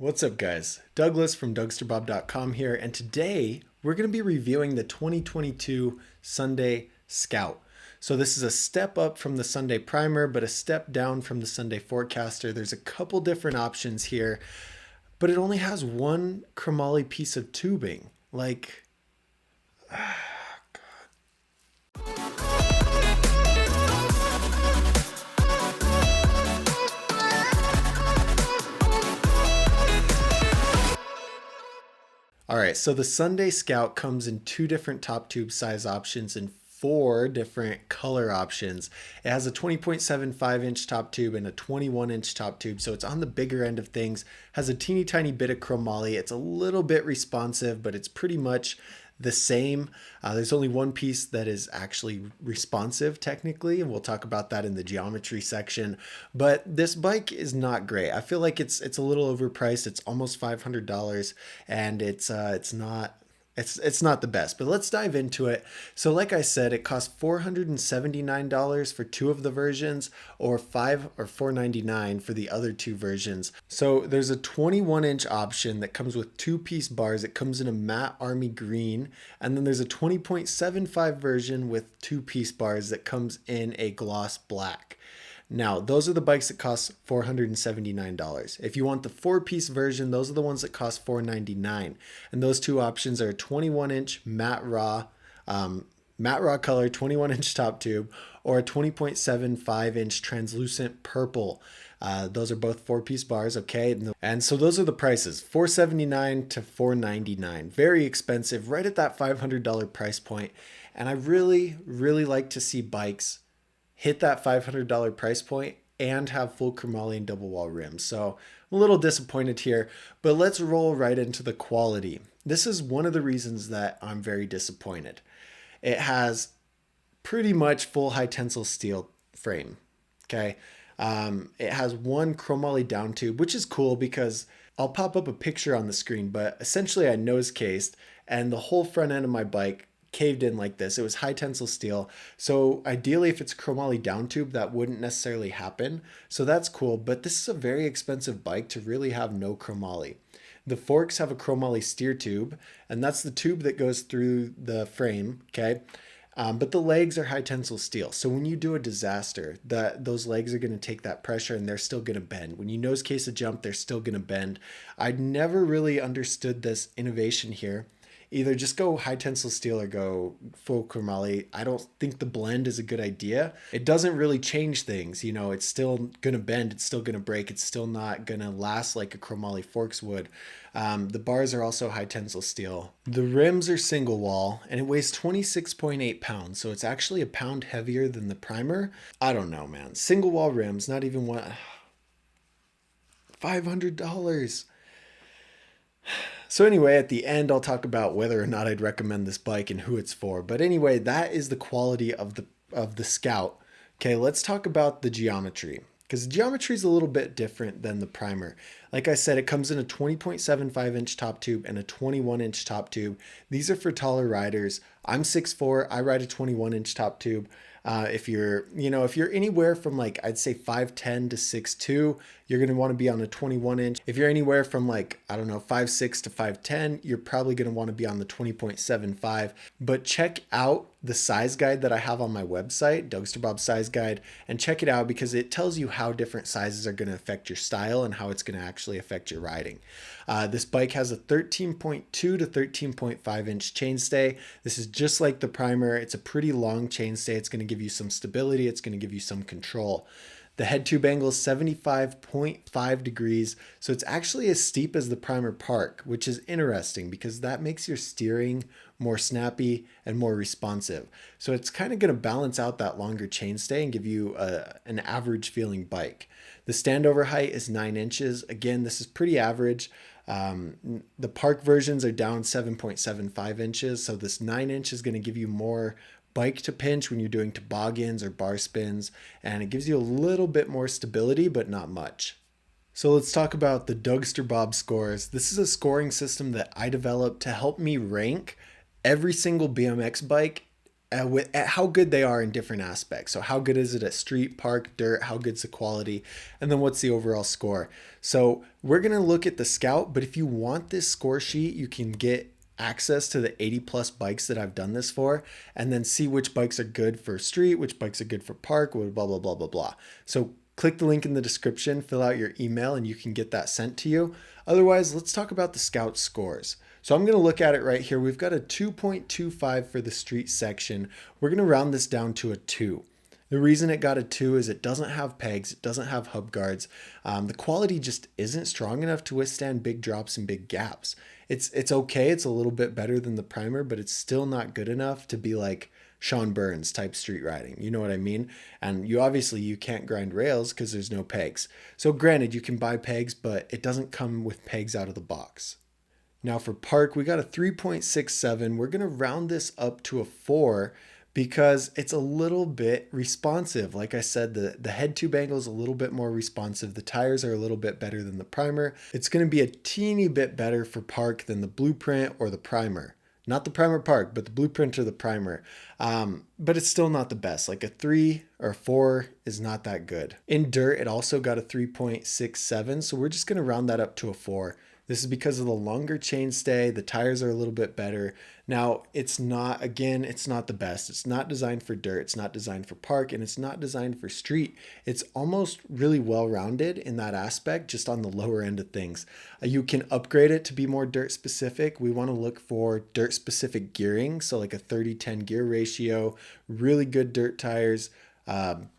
What's up, guys? Douglas from DougsterBob.com here, and today we're going to be reviewing the 2022 Sunday Scout. So this is a step up from the Sunday Primer, but a step down from the Sunday Forecaster. There's a couple different options here, but it only has one chromoly piece of tubing. All right, so the Sunday Scout comes in two different top tube size options and four different color options. It has a 20.75 inch top tube and a 21 inch top tube, so it's on the bigger end of things. Has a teeny tiny bit of chromoly. It's a little bit responsive, but it's pretty much the same. There's only one piece that is actually responsive technically, and we'll talk about that in the geometry section. But this bike is not great. I feel like it's a little overpriced. It's almost $500, and it's not the best, but let's dive into it. So like I said, it costs $479 for two of the versions, or $499 for the other two versions. So there's a 21 inch option that comes with two piece bars. It comes in a matte army green, and then there's a 20.75 version with two piece bars that comes in a gloss black. Now, those are the bikes that cost $479. If you want the four-piece version, those are the ones that cost $499. And those two options are a 21-inch matte raw color, 21-inch top tube, or a 20.75-inch translucent purple. Those are both four-piece bars, okay? And so those are the prices, $479 to $499. Very expensive, right at that $500 price point. And I really, really like to see bikes hit that $500 price point and have full chromoly and double wall rims. So I'm a little disappointed here, but let's roll right into the quality. This is one of the reasons that I'm very disappointed. It has pretty much full high tensile steel frame. Okay. It has one chromoly down tube, which is cool because I'll pop up a picture on the screen, but essentially I nose cased and the whole front end of my bike caved in like this. It was high tensile steel. So ideally, if it's a chromoly down tube, that wouldn't necessarily happen. So that's cool, but this is a very expensive bike to really have no chromoly. The forks have a chromoly steer tube, and that's the tube that goes through the frame, okay? But the legs are high tensile steel. So when you do a disaster, those legs are going to take that pressure and they're still going to bend. When you nose case a jump, they're still going to bend. I'd never really understood this innovation here. Either just go high tensile steel or go full chromoly. I don't think the blend is a good idea. It doesn't really change things. You know, it's still going to bend. It's still going to break. It's still not going to last like a chromoly forks would. The bars are also high tensile steel. The rims are single wall and it weighs 26.8 pounds. So it's actually a pound heavier than the primer. I don't know, man. Single wall rims, not even one. $500. So anyway, at the end, I'll talk about whether or not I'd recommend this bike and who it's for. But anyway, that is the quality of the Scout. Okay, let's talk about the geometry, because the geometry is a little bit different than the primer. Like I said, it comes in a 20.75 inch top tube and a 21 inch top tube. These are for taller riders. I'm 6'4". I ride a 21 inch top tube. If you're anywhere from I'd say 5'10" to 6'2", you're going to want to be on a 21 inch. If you're anywhere from 5'6" to 5'10", you're probably going to want to be on the 20.75. But check out the size guide that I have on my website, Dougsterbob size guide, and check it out because it tells you how different sizes are going to affect your style and how it's going to actually affect your riding. This bike has a 13.2 to 13.5 inch chainstay. This is just like the primer. It's a pretty long chainstay. It's going to give you some stability. It's going to give you some control. The head tube angle is 75.5 degrees. So it's actually as steep as the primer park, which is interesting because that makes your steering more snappy and more responsive. So it's kind of going to balance out that longer chainstay and give you an average feeling bike. The standover height is 9 inches. Again, this is pretty average. The park versions are down 7.75 inches. So this 9 inch is going to give you more bike to pinch when you're doing toboggans or bar spins, and it gives you a little bit more stability, but not much. So let's talk about the Dougster Bob scores. This is a scoring system that I developed to help me rank every single BMX bike at how good they are in different aspects. So how good is it at street, park, dirt? How good's the quality? And then what's the overall score? So we're going to look at the Scout, but if you want this score sheet, you can get access to the 80 plus bikes that I've done this for, and then see which bikes are good for street, which bikes are good for park, blah, blah, blah, blah, blah. So click the link in the description, fill out your email, and you can get that sent to you. Otherwise, let's talk about the Scout scores. So I'm going to look at it right here. We've got a 2.25 for the street section. We're going to round this down to a 2. The reason it got a 2 is it doesn't have pegs, it doesn't have hub guards. The quality just isn't strong enough to withstand big drops and big gaps. It's okay, it's a little bit better than the primer, but it's still not good enough to be like Sean Burns type street riding. You know what I mean? And you can't grind rails because there's no pegs. So granted, you can buy pegs, but it doesn't come with pegs out of the box. Now for park, we got a 3.67. We're going to round this up to a 4 because it's a little bit responsive. Like I said, the head tube angle is a little bit more responsive. The tires are a little bit better than the primer. It's going to be a teeny bit better for park than the blueprint or the primer. Not the primer park, but the blueprint or the primer. But it's still not the best. Like a 3 or 4 is not that good. In dirt, it also got a 3.67. So we're just going to round that up to a 4. This is because of the longer chainstay. The tires are a little bit better. Now, it's not the best. It's not designed for dirt. It's not designed for park, and it's not designed for street. It's almost really well-rounded in that aspect, just on the lower end of things. You can upgrade it to be more dirt specific. We want to look for dirt specific gearing. So like a 30-10 gear ratio, really good dirt tires,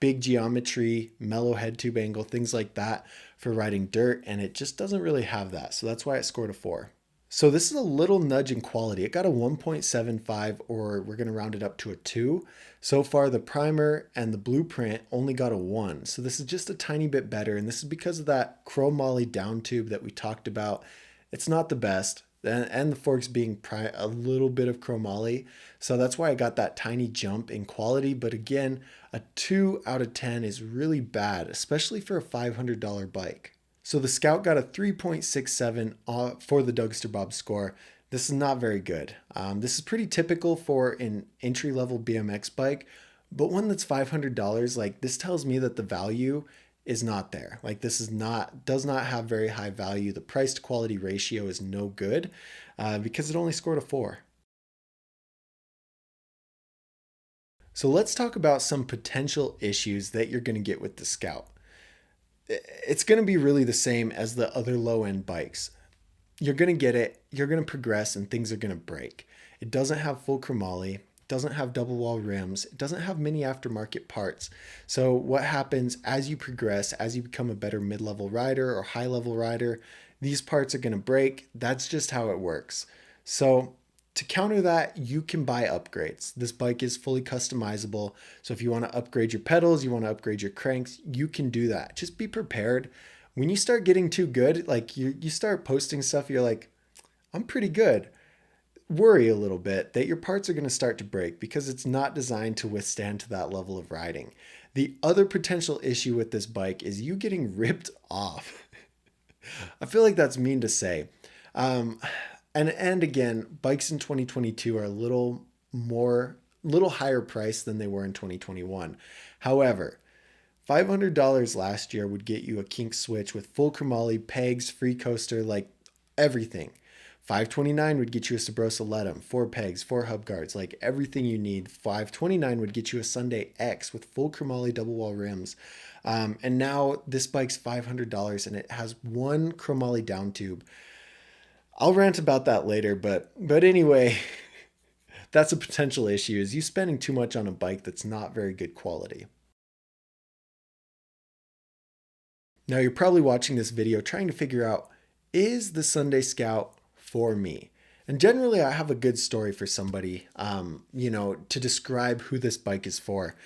big geometry, mellow head tube angle, things like that for riding dirt, and it just doesn't really have that. So that's why it scored a 4. So this is a little nudge in quality. It got a 1.75, or we're going to round it up to a 2. So far, the primer and the blueprint only got a 1. So this is just a tiny bit better, and this is because of that chromoly down tube that we talked about. It's not the best, and the forks being a little bit of chromoly. So that's why I got that tiny jump in quality. But again, a 2 out of 10 is really bad, especially for a $500 bike. So the Scout got a 3.67 for the Dougster Bob score. This is not very good. This is pretty typical for an entry-level BMX bike, but one that's $500, like this tells me that the value is not there. Like this does not have very high value. The price to quality ratio is no good because it only scored a 4. So let's talk about some potential issues that you're going to get with the Scout. It's going to be really the same as the other low-end bikes. You're going to get it, you're going to progress, and things are going to break. It doesn't have full chromoly, it doesn't have double wall rims, it doesn't have many aftermarket parts. So what happens as you progress, as you become a better mid-level rider or high-level rider, these parts are going to break. That's just how it works. So to counter that, you can buy upgrades. This bike is fully customizable. So if you want to upgrade your pedals, you want to upgrade your cranks, you can do that. Just be prepared. When you start getting too good, like you start posting stuff, you're like, I'm pretty good. Worry a little bit that your parts are going to start to break because it's not designed to withstand to that level of riding. The other potential issue with this bike is you getting ripped off. I feel like that's mean to say. And again, bikes in 2022 are a little higher price than they were in 2021. However, $500 last year would get you a kink switch with full chromoly, pegs, free coaster, like everything. $529 would get you a Sabrosa Letum, 4 pegs, 4 hub guards, like everything you need. $529 would get you a Sunday X with full chromoly double wall rims. And now this bike's $500 and it has one chromoly down tube. I'll rant about that later, but anyway, that's a potential issue, is you spending too much on a bike that's not very good quality. Now you're probably watching this video trying to figure out, is the Sunday Scout for me? And generally I have a good story for somebody, to describe who this bike is for.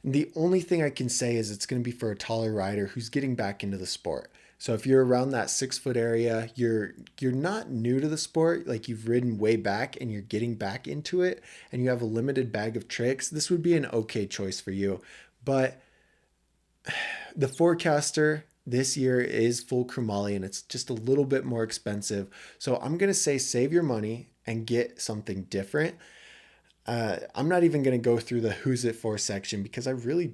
And the only thing I can say is it's going to be for a taller rider who's getting back into the sport. So if you're around that 6-foot area, you're not new to the sport, like you've ridden way back and you're getting back into it and you have a limited bag of tricks, this would be an okay choice for you. But the Forecaster this year is full chromoly and it's just a little bit more expensive. So I'm going to say save your money and get something different. I'm not even going to go through the who's it for section because I really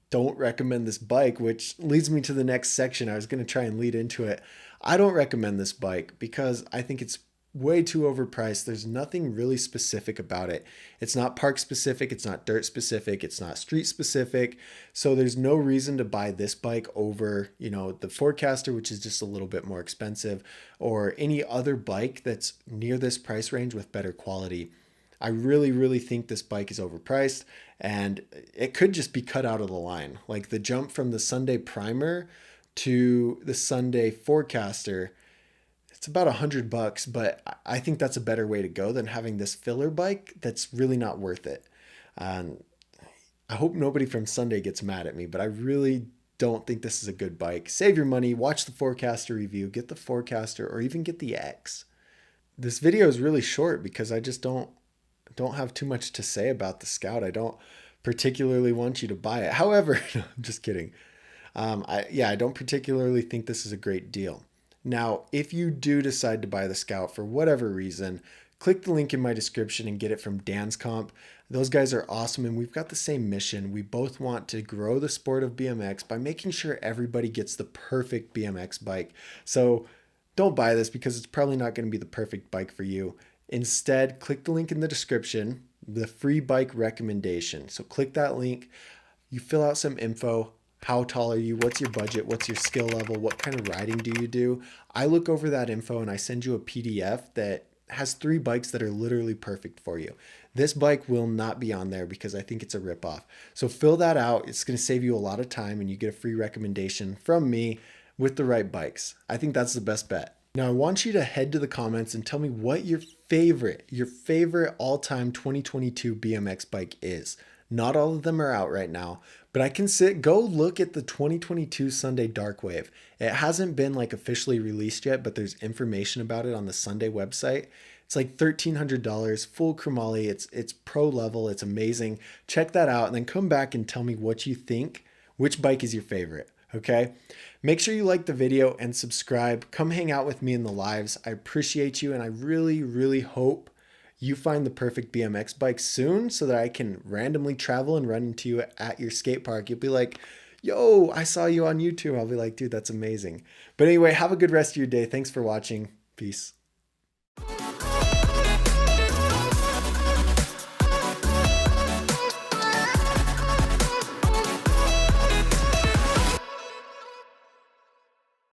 don't recommend this bike, which leads me to the next section. I was going to try and lead into it. I don't recommend this bike because I think it's way too overpriced. There's nothing really specific about it. It's not park specific, it's not dirt specific, it's not street specific. So there's no reason to buy this bike over, the Forecaster, which is just a little bit more expensive, or any other bike that's near this price range with better quality. I really, really think this bike is overpriced and it could just be cut out of the line. Like the jump from the Sunday Primer to the Sunday Forecaster, it's about $100, but I think that's a better way to go than having this filler bike that's really not worth it. Um, I hope nobody from Sunday gets mad at me, but I really don't think this is a good bike. Save your money, watch the Forecaster review, get the Forecaster, or even get the X. This video is really short because I just don't have too much to say about the Scout. I don't particularly want you to buy it. However, no, I'm just kidding. I don't particularly think this is a great deal. Now, if you do decide to buy the Scout for whatever reason, click the link in my description and get it from Dan's Comp. Those guys are awesome and we've got the same mission. We both want to grow the sport of BMX by making sure everybody gets the perfect BMX bike. So don't buy this because it's probably not going to be the perfect bike for you. Instead, click the link in the description, the free bike recommendation. So click that link, you fill out some info. How tall are you? What's your budget? What's your skill level? What kind of riding do you do? I look over that info and I send you a PDF that has 3 bikes that are literally perfect for you. This bike will not be on there because I think it's a ripoff. So fill that out. It's going to save you a lot of time and you get a free recommendation from me with the right bikes. I think that's the best bet. Now I want you to head to the comments and tell me what your favorite all-time 2022 BMX bike is. Not all of them are out right now, but I can go look at the 2022 Sunday Darkwave. It hasn't been like officially released yet, but there's information about it on the Sunday website. It's like $1,300, full chromoly. It's pro level. It's amazing. Check that out and then come back and tell me what you think. Which bike is your favorite? Okay. Make sure you like the video and subscribe. Come hang out with me in the lives. I appreciate you and I really, really hope you find the perfect BMX bike soon so that I can randomly travel and run into you at your skate park. You'll be like, yo, I saw you on YouTube. I'll be like, dude, that's amazing. But anyway, have a good rest of your day. Thanks for watching. Peace.